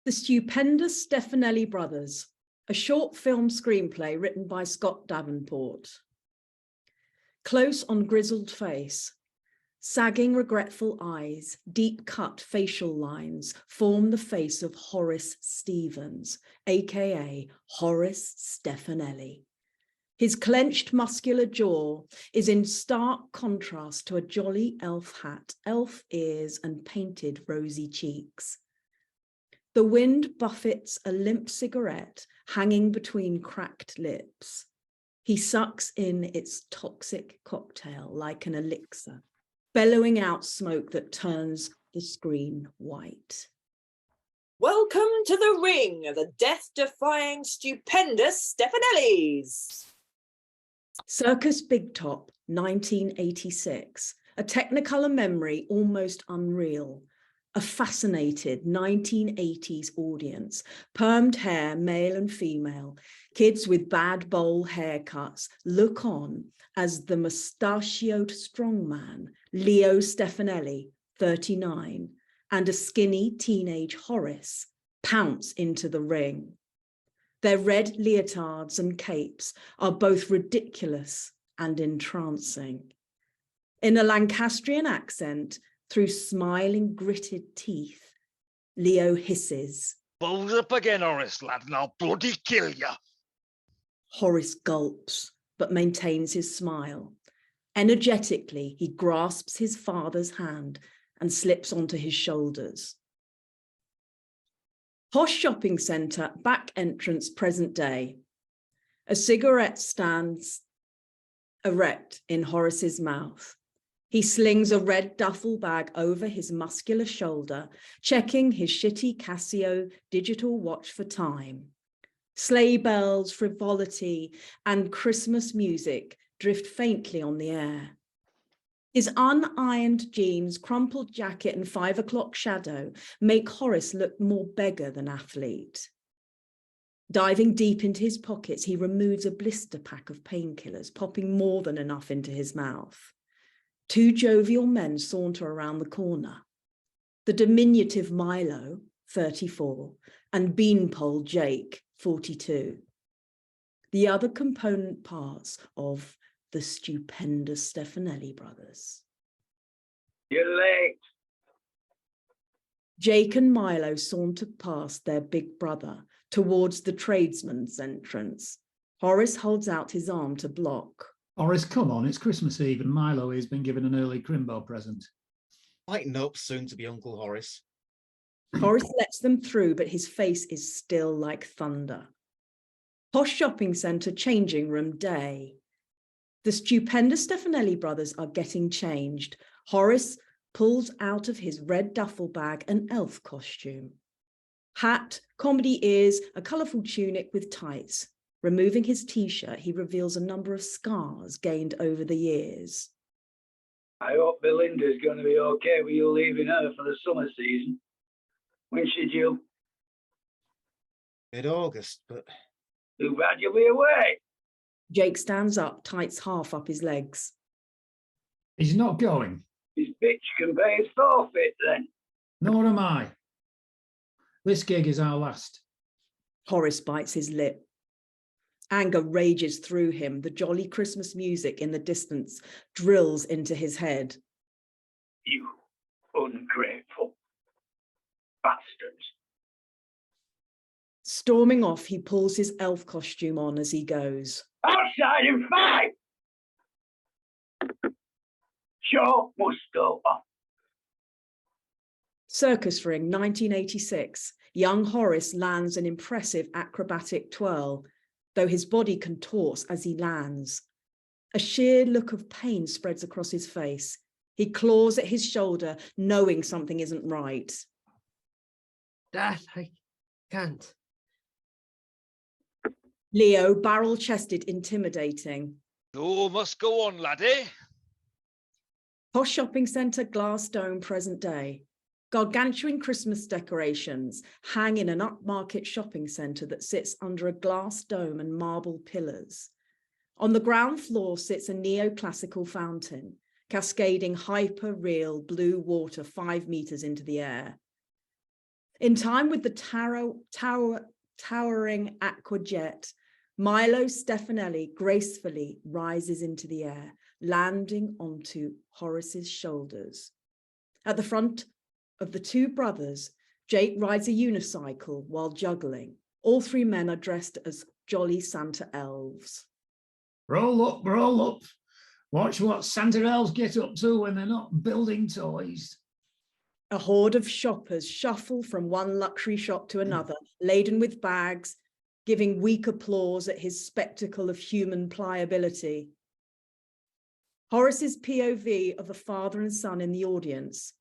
The Stupendous Stefanelli Brothers, a short film screenplay written by Scott Davenport. Close on grizzled face, sagging regretful eyes, deep-cut facial lines form the face of Horace Stevens, aka Horace Stefanelli. His clenched muscular jaw is in stark contrast to a jolly elf hat, elf ears, and painted rosy cheeks. The wind buffets a limp cigarette hanging between cracked lips. He sucks in its toxic cocktail like an elixir, bellowing out smoke that turns the screen white. Welcome to the ring, the death-defying Stupendous Stefanellis. Circus Big Top, 1986, a Technicolor memory almost unreal. A fascinated 1980s audience, permed hair, male and female, kids with bad bowl haircuts look on as the mustachioed strongman, Leo Stefanelli, 39, and a skinny teenage Horace pounce into the ring. Their red leotards and capes are both ridiculous and entrancing. In a Lancastrian accent, through smiling, gritted teeth, Leo hisses. Balls up again, Horace, lad, and I'll bloody kill ya. Horace gulps, but maintains his smile. Energetically, he grasps his father's hand and slips onto his shoulders. Posh shopping centre, back entrance, present day. A cigarette stands erect in Horace's mouth. He slings a red duffel bag over his muscular shoulder, checking his shitty Casio digital watch for time. Sleigh bells, frivolity, and Christmas music drift faintly on the air. His unironed jeans, crumpled jacket, and 5 o'clock shadow make Horace look more beggar than athlete. Diving deep into his pockets, he removes a blister pack of painkillers, popping more than enough into his mouth. 2 jovial men saunter around the corner. The diminutive Milo, 34, and beanpole Jake, 42. The other component parts of the Stupendous Stefanelli brothers. You're late. Jake and Milo saunter past their big brother towards the tradesman's entrance. Horace holds out his arm to block. Horace, come on, it's Christmas Eve and Milo has been given an early Crimbo present. Lighten up, soon to be Uncle Horace. Horace lets them through, but his face is still like thunder. Posh shopping centre, changing room, day. The Stupendous Stefanelli brothers are getting changed. Horace pulls out of his red duffel bag an elf costume. Hat, comedy ears, a colourful tunic with tights. Removing his t-shirt, he reveals a number of scars gained over the years. I hope Belinda's going to be okay with you leaving her for the summer season. When should you? Mid-August, but... Too bad you'll be away. Jake stands up, tights half up his legs. He's not going. His bitch can pay his forfeit then. Nor am I. This gig is our last. Horace bites his lip. Anger rages through him. The jolly Christmas music in the distance drills into his head. You ungrateful bastards. Storming off, he pulls his elf costume on as he goes. Outside in 5! Show must go on. Circus ring, 1986. Young Horace lands an impressive acrobatic twirl, though his body contorts as he lands. A sheer look of pain spreads across his face. He claws at his shoulder, knowing something isn't right. Dad, I can't. Leo, barrel-chested, intimidating. Oh, must go on, laddie. Posh shopping centre, glass dome, present day. Gargantuan Christmas decorations hang in an upmarket shopping centre that sits under a glass dome and marble pillars. On the ground floor sits a neoclassical fountain, cascading hyper-real blue water 5 meters into the air. In time with the towering aquajet, Milo Stefanelli gracefully rises into the air, landing onto Horace's shoulders. At the front of the two brothers, Jake rides a unicycle while juggling. All three men are dressed as jolly Santa elves. Roll up, roll up. Watch what Santa elves get up to when they're not building toys. A horde of shoppers shuffle from one luxury shop to another, laden with bags, giving weak applause at his spectacle of human pliability. Horace's POV of a father and son in the audience.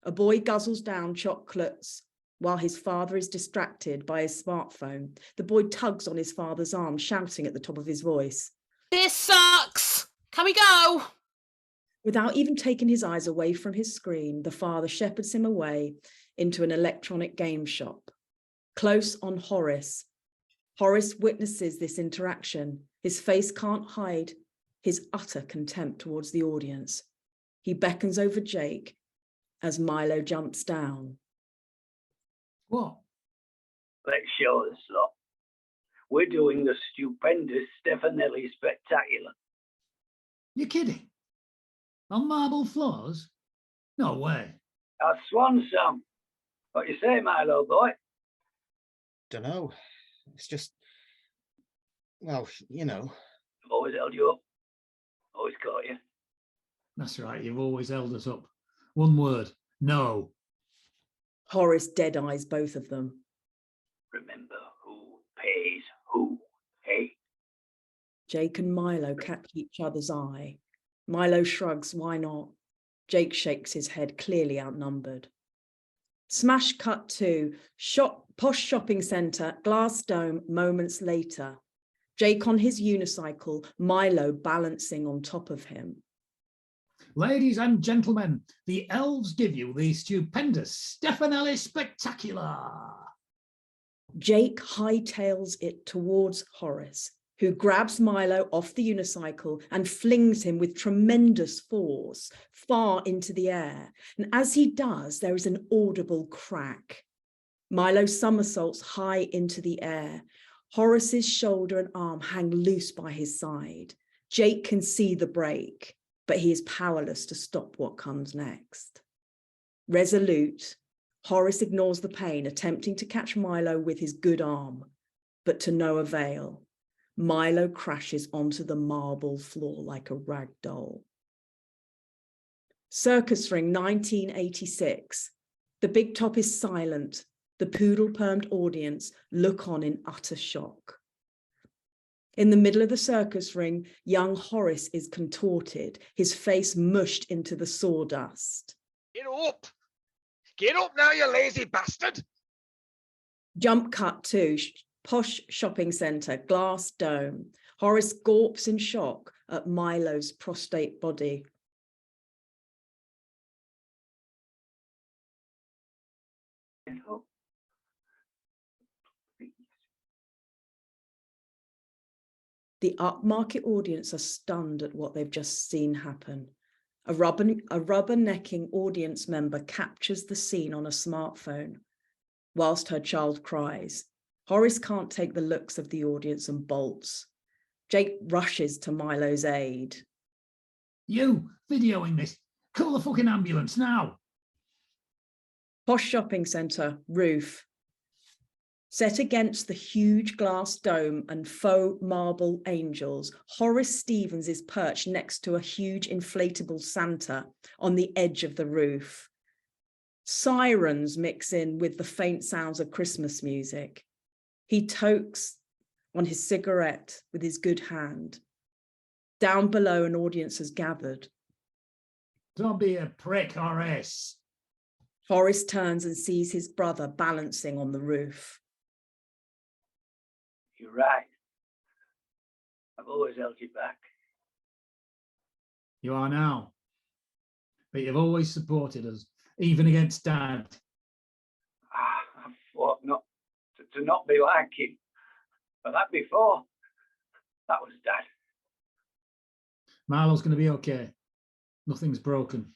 A boy guzzles down chocolates while his father is distracted by his smartphone. The boy tugs on his father's arm, shouting at the top of his voice. This sucks. Can we go? Without even taking his eyes away from his screen, the father shepherds him away into an electronic game shop. Close on Horace, Horace witnesses this interaction. His face can't hide his utter contempt towards the audience. He beckons over Jake as Milo jumps down. What? Let's show the lot. We're doing the Stupendous Stefanelli Spectacular. You're kidding? On marble floors? No way. Our swan song. What you say, Milo boy? Dunno. It's just, well, you know. I've always held you up. Always caught you. That's right, you've always held us up. One word, no. Horace dead-eyes both of them. Remember who pays who, hey? Jake and Milo catch each other's eye. Milo shrugs, why not? Jake shakes his head, clearly outnumbered. Smash cut to posh shopping centre, glass dome, moments later. Jake on his unicycle, Milo balancing on top of him. Ladies and gentlemen, the elves give you the Stupendous Stefanelli Spectacular. Jake hightails it towards Horace, who grabs Milo off the unicycle and flings him with tremendous force far into the air. And as he does, there is an audible crack. Milo somersaults high into the air. Horace's shoulder and arm hang loose by his side. Jake can see the break, but he is powerless to stop what comes next. Resolute, Horace ignores the pain, attempting to catch Milo with his good arm, but to no avail. Milo crashes onto the marble floor like a rag doll. Circus Ring 1986. The big top is silent. The poodle-permed audience look on in utter shock. In the middle of the circus ring, young Horace is contorted, his face mushed into the sawdust. Get up! Get up now, you lazy bastard! Jump cut to posh shopping centre, glass dome. Horace gawps in shock at Milo's prostrate body. The upmarket audience are stunned at what they've just seen happen. A rubbernecking audience member captures the scene on a smartphone whilst her child cries. Horace can't take the looks of the audience and bolts. Jake rushes to Milo's aid. You, videoing this, call the fucking ambulance now. Posh shopping centre, roof. Set against the huge glass dome and faux marble angels, Horace Stevens is perched next to a huge inflatable Santa on the edge of the roof. Sirens mix in with the faint sounds of Christmas music. He tokes on his cigarette with his good hand. Down below, an audience has gathered. Don't be a prick, Horace. Horace turns and sees his brother balancing on the roof. You're right. I've always held you back. You are now. But you've always supported us, even against Dad. I fought not to not be like him. But that before, that was Dad. Milo's going to be okay. Nothing's broken.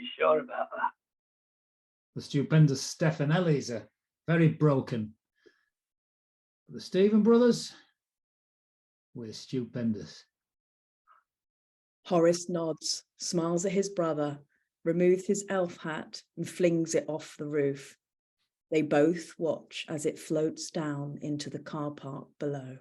You sure about that? The Stupendous Stefanellis are very broken. But the Stephen brothers, we're stupendous. Horace nods, smiles at his brother, removes his elf hat and flings it off the roof. They both watch as it floats down into the car park below.